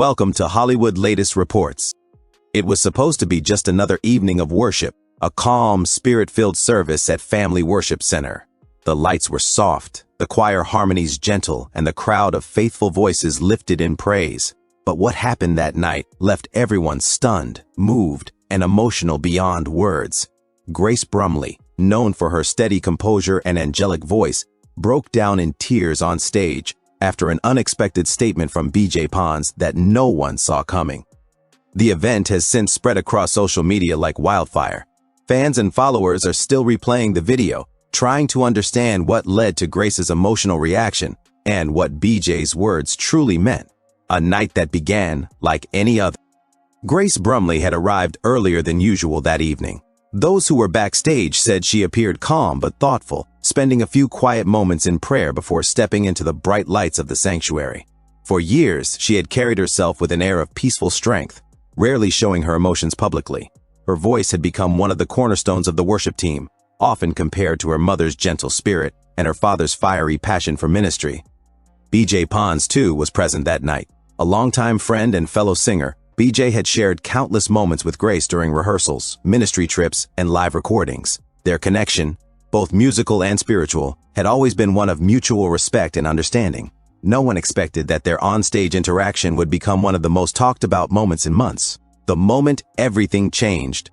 Welcome to Hollywood Latest Reports. It was supposed to be just another evening of worship, a calm, spirit-filled service at Family Worship Center. The lights were soft, the choir harmonies gentle, and the crowd of faithful voices lifted in praise. But what happened that night left everyone stunned, moved, and emotional beyond words. Grace Brumley, known for her steady composure and angelic voice, broke down in tears on stage after an unexpected statement from Pons that no one saw coming. The event has since spread across social media like wildfire. Fans and followers are still replaying the video, trying to understand what led to Grace's emotional reaction and what BJ's words truly meant. A night that began like any other. Grace Brumley had arrived earlier than usual that evening. Those who were backstage said she appeared calm but thoughtful, spending a few quiet moments in prayer before stepping into the bright lights of the sanctuary. For years, she had carried herself with an air of peaceful strength, rarely showing her emotions publicly. Her voice had become one of the cornerstones of the worship team, often compared to her mother's gentle spirit and her father's fiery passion for ministry. Pons, too, was present that night. A longtime friend and fellow singer, BJ had shared countless moments with Grace during rehearsals, ministry trips, and live recordings. Their connection, both musical and spiritual, had always been one of mutual respect and understanding. No one expected that their onstage interaction would become one of the most talked about moments in months. The moment everything changed.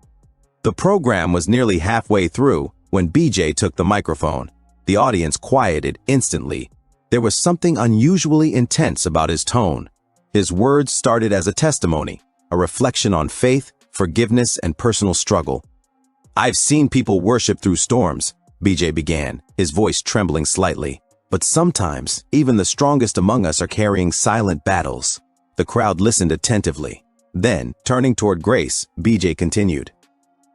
The program was nearly halfway through when BJ took the microphone. The audience quieted instantly. There was something unusually intense about his tone. His words started as a testimony, a reflection on faith, forgiveness, and personal struggle. "I've seen people worship through storms," BJ began, his voice trembling slightly. "But sometimes, even the strongest among us are carrying silent battles." The crowd listened attentively. Then, turning toward Grace, BJ continued,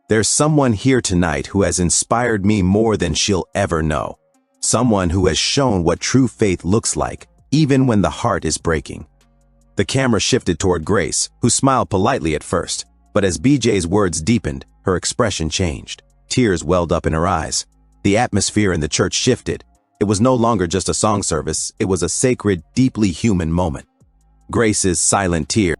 "There's someone here tonight who has inspired me more than she'll ever know. Someone who has shown what true faith looks like, even when the heart is breaking." The camera shifted toward Grace, who smiled politely at first, but as BJ's words deepened, her expression changed. Tears welled up in her eyes. The atmosphere in the church shifted. It was no longer just a song service, it was a sacred, deeply human moment. Grace's silent tear.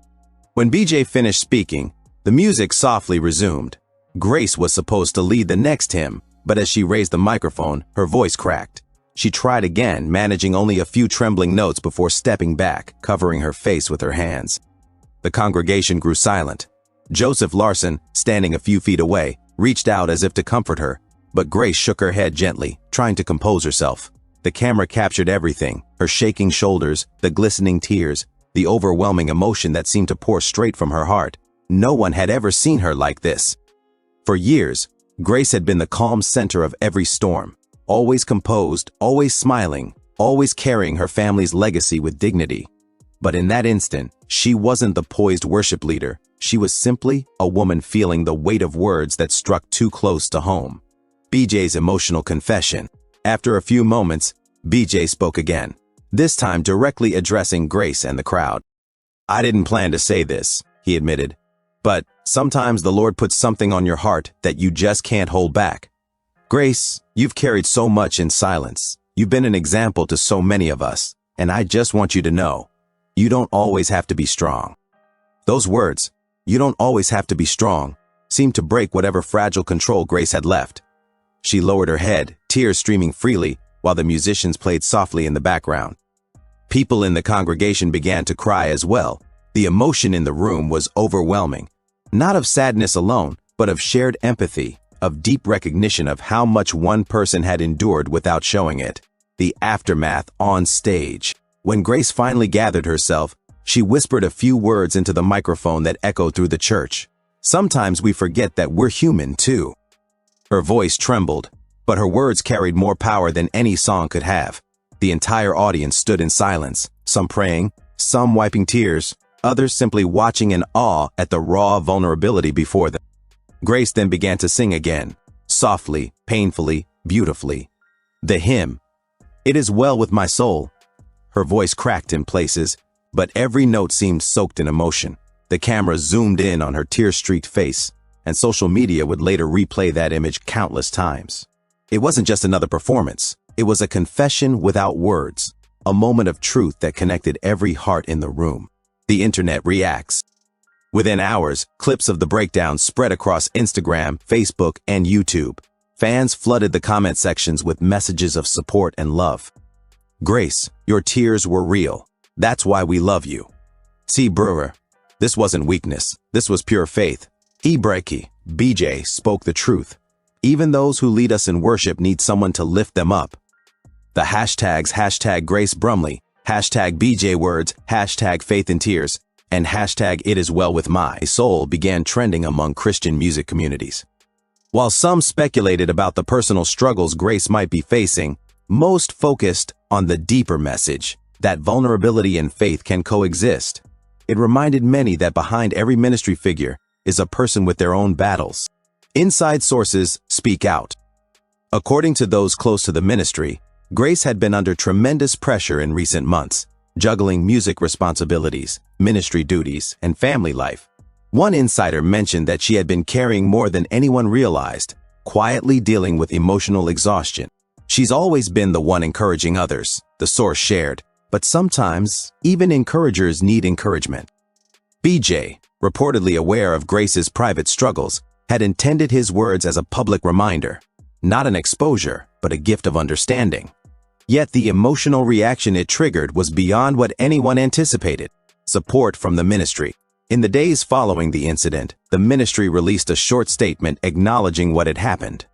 When BJ finished speaking, the music softly resumed. Grace was supposed to lead the next hymn, but as she raised the microphone, her voice cracked. She tried again, managing only a few trembling notes before stepping back, covering her face with her hands. The congregation grew silent. Joseph Larson, standing a few feet away, reached out as if to comfort her, but Grace shook her head gently, trying to compose herself. The camera captured everything, her shaking shoulders, the glistening tears, the overwhelming emotion that seemed to pour straight from her heart. No one had ever seen her like this. For years, Grace had been the calm center of every storm. Always composed, always smiling, always carrying her family's legacy with dignity. But in that instant, she wasn't the poised worship leader. She was simply a woman feeling the weight of words that struck too close to home. BJ's emotional confession. After a few moments, BJ spoke again, this time directly addressing Grace and the crowd. "I didn't plan to say this," he admitted, "but sometimes the Lord puts something on your heart that you just can't hold back. Grace, you've carried so much in silence. You've been an example to so many of us, and I just want you to know, you don't always have to be strong." Those words, "you don't always have to be strong," seemed to break whatever fragile control Grace had left. She lowered her head, tears streaming freely, while the musicians played softly in the background. People in the congregation began to cry as well. The emotion in the room was overwhelming, not of sadness alone, but of shared empathy, of deep recognition of how much one person had endured without showing it. The aftermath on stage. When Grace finally gathered herself, she whispered a few words into the microphone that echoed through the church. "Sometimes we forget that we're human too." Her voice trembled, but her words carried more power than any song could have. The entire audience stood in silence, some praying, some wiping tears, others simply watching in awe at the raw vulnerability before them. Grace then began to sing again, softly, painfully, beautifully. The hymn, "It Is Well With My Soul." Her voice cracked in places, but every note seemed soaked in emotion. The camera zoomed in on her tear-streaked face, and social media would later replay that image countless times. It wasn't just another performance. It was a confession without words, a moment of truth that connected every heart in the room. The internet reacts. Within hours, clips of the breakdown spread across Instagram, Facebook, and YouTube. Fans flooded the comment sections with messages of support and love. Grace, your tears were real. That's why we love you. C. Brewer. This wasn't weakness. This was pure faith. E. Breaky. BJ spoke the truth. Even those who lead us in worship need someone to lift them up. The hashtags #Grace Brumley, #BJ Words, #Faith in Tears, and #It Is Well With My Soul began trending among Christian music communities. While some speculated about the personal struggles Grace might be facing, most focused on the deeper message that vulnerability and faith can coexist. It reminded many that behind every ministry figure is a person with their own battles. Inside sources speak out. According to those close to the ministry, Grace had been under tremendous pressure in recent months, juggling music responsibilities, ministry duties, and family life. One insider mentioned that she had been carrying more than anyone realized, quietly dealing with emotional exhaustion. She's always been the one encouraging others, the source shared, but sometimes even encouragers need encouragement. BJ, reportedly aware of Grace's private struggles, had intended his words as a public reminder, not an exposure, but a gift of understanding. Yet the emotional reaction it triggered was beyond what anyone anticipated. Support from the ministry. In the days following the incident, the ministry released a short statement acknowledging what had happened.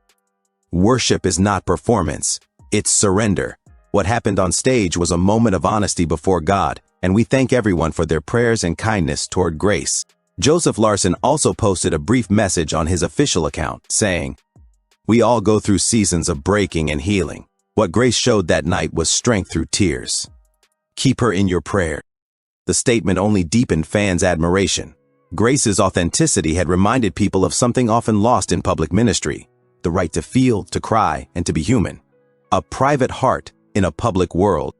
Worship is not performance, it's surrender. What happened on stage was a moment of honesty before God, and we thank everyone for their prayers and kindness toward Grace. Joseph Larson also posted a brief message on his official account, saying, "We all go through seasons of breaking and healing. What Grace showed that night was strength through tears. Keep her in your prayer." The statement only deepened fans' admiration. Grace's authenticity had reminded people of something often lost in public ministry: the right to feel, to cry, and to be human. A private heart in a public world.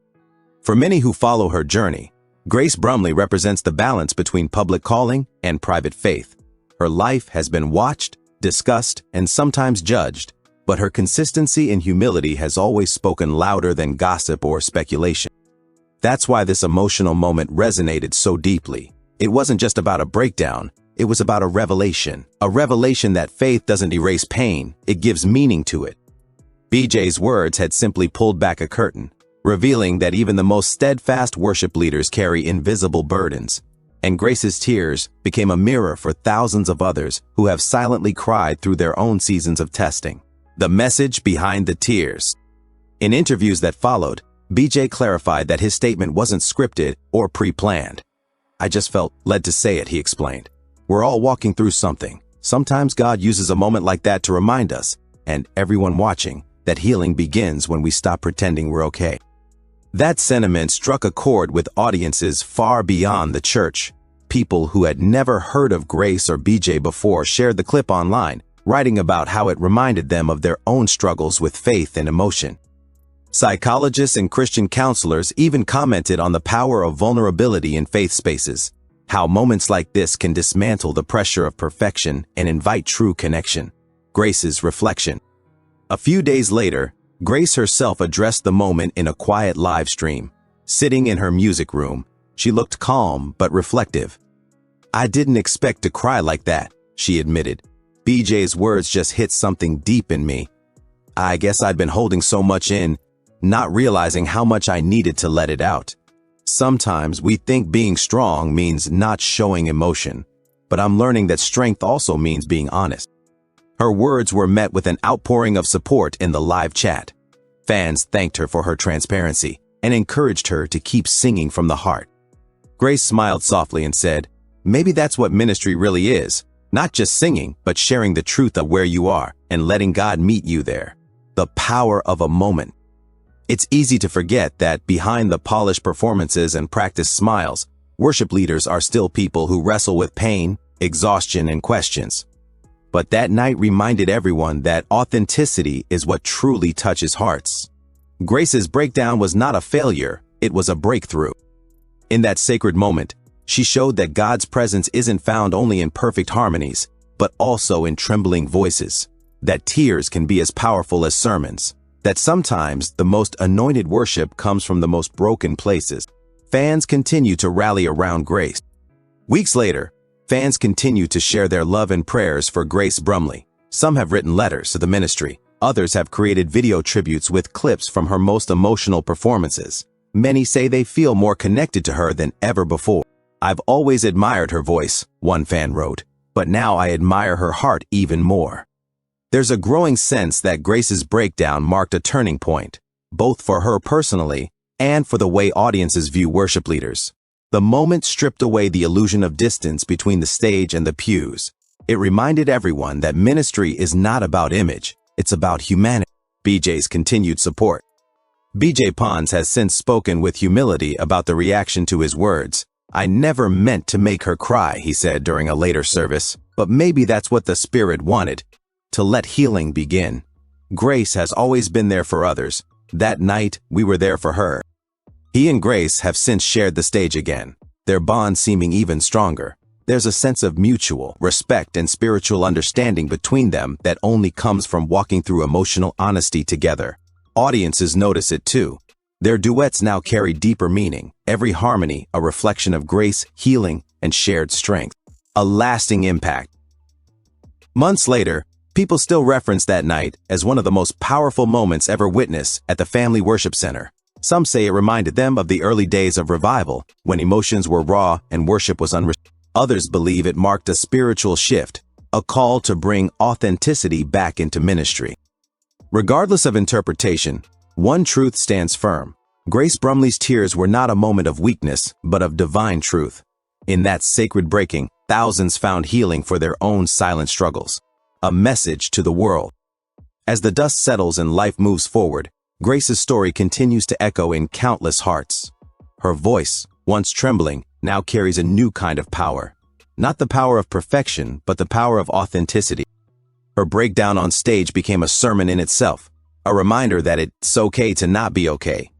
For many who follow her journey, Grace Brumley represents the balance between public calling and private faith. Her life has been watched, discussed, and sometimes judged, but her consistency and humility has always spoken louder than gossip or speculation. That's why this emotional moment resonated so deeply. It wasn't just about a breakdown, it was about a revelation that faith doesn't erase pain, it gives meaning to it. BJ's words had simply pulled back a curtain, revealing that even the most steadfast worship leaders carry invisible burdens, and Grace's tears became a mirror for thousands of others who have silently cried through their own seasons of testing. The message behind the tears. In interviews that followed, BJ clarified that his statement wasn't scripted or pre-planned. "I just felt led to say it," he explained. "We're all walking through something. Sometimes God uses a moment like that to remind us, and everyone watching, that healing begins when we stop pretending we're okay." That sentiment struck a chord with audiences far beyond the church. People who had never heard of Grace or BJ before shared the clip online, writing about how it reminded them of their own struggles with faith and emotion. Psychologists and Christian counselors even commented on the power of vulnerability in faith spaces, how moments like this can dismantle the pressure of perfection and invite true connection. Grace's reflection. A few days later, Grace herself addressed the moment in a quiet live stream. Sitting in her music room, she looked calm but reflective. "I didn't expect to cry like that," she admitted. "BJ's words just hit something deep in me. I guess I'd been holding so much in, not realizing how much I needed to let it out." Sometimes we think being strong means not showing emotion, but I'm learning that strength also means being honest. Her words were met with an outpouring of support in the live chat. Fans thanked her for her transparency and encouraged her to keep singing from the heart. Grace smiled softly and said, "Maybe that's what ministry really is, not just singing, but sharing the truth of where you are and letting God meet you there." The power of a moment. It's easy to forget that behind the polished performances and practiced smiles, worship leaders are still people who wrestle with pain, exhaustion, and questions. But that night reminded everyone that authenticity is what truly touches hearts. Grace's breakdown was not a failure, it was a breakthrough. In that sacred moment, she showed that God's presence isn't found only in perfect harmonies, but also in trembling voices. That tears can be as powerful as sermons. That sometimes the most anointed worship comes from the most broken places. fans continue to rally around Grace. Weeks later, fans continue to share their love and prayers for Grace Brumley. Some have written letters to the ministry. Others have created video tributes with clips from her most emotional performances. Many say they feel more connected to her than ever before. "I've always admired her voice," one fan wrote, "but now I admire her heart even more." There's a growing sense that Grace's breakdown marked a turning point, both for her personally and for the way audiences view worship leaders. The moment stripped away the illusion of distance between the stage and the pews. It reminded everyone that ministry is not about image, it's about humanity. BJ's continued support. BJ Pons has since spoken with humility about the reaction to his words. "I never meant to make her cry," he said during a later service, "but maybe that's what the Spirit wanted, to let healing begin. Grace has always been there for others. That night, we were there for her." He and Grace have since shared the stage again, their bond seeming even stronger. There's a sense of mutual respect and spiritual understanding between them that only comes from walking through emotional honesty together. Audiences notice it too. Their duets now carry deeper meaning, every harmony a reflection of grace, healing, and shared strength. A lasting impact. Months later, people still reference that night as one of the most powerful moments ever witnessed at the Family Worship Center. Some say it reminded them of the early days of revival, when emotions were raw and worship was unrestricted. Others believe it marked a spiritual shift, a call to bring authenticity back into ministry. Regardless of interpretation, one truth stands firm. Grace Brumley's tears were not a moment of weakness, but of divine truth. In that sacred breaking, thousands found healing for their own silent struggles. A message to the world. As the dust settles and life moves forward, Grace's story continues to echo in countless hearts. Her voice, once trembling, now carries a new kind of power. Not the power of perfection, but the power of authenticity. Her breakdown on stage became a sermon in itself, a reminder that it's okay to not be okay,